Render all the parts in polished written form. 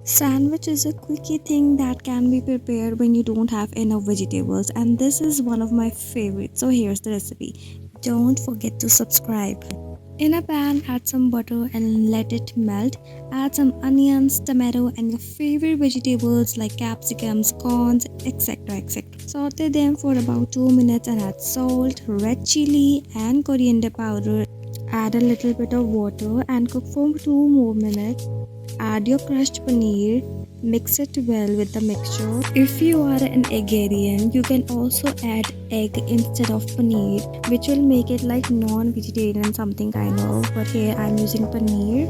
Sandwich is a quickie thing that can be prepared when you don't have enough vegetables, and this is one of my favorites. So here's the recipe. Don't forget to subscribe. In a pan, add some butter and let it melt. Add some onions, tomato, and your favorite vegetables like capsicums, corns, etc. etc. Saute them for about 2 minutes and add salt, red chili, and coriander powder. Add a little bit of water and cook for 2 more minutes. Add your crushed paneer, mix it well with the mixture. If you are an eggarian, you can also add egg instead of paneer, which will make it like non-vegetarian something kind of. But here I'm using paneer.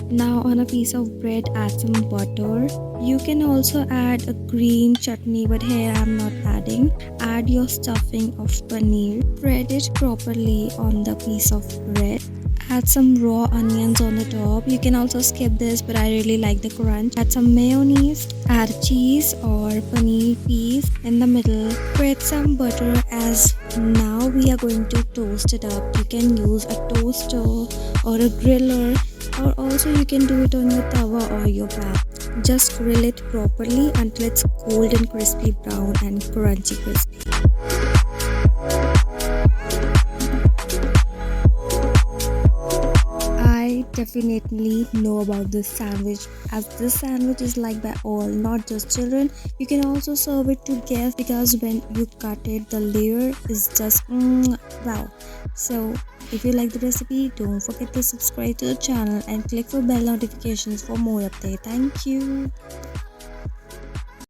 Now on a piece of bread, add some butter. You can also add a green chutney, but here I'm not adding. Add your stuffing of paneer. Spread it properly on the piece of bread. Add some raw onions on the top. You can also skip this, but I really like the crunch. Add some mayonnaise. Add cheese or paneer piece in the middle. Spread some butter as now we are going to toast it up. You can use a toaster or a griller, or also you can do it on your tawa or your pan. Just grill it properly until it's golden crispy brown and crunchy crispy. I definitely know about this sandwich, as this sandwich is liked by all, not just children. You can also serve it to guests because when you cut it, the layer is just wow. So if you like the recipe, don't forget to subscribe to the channel and click for bell notifications for more updates. Thank you.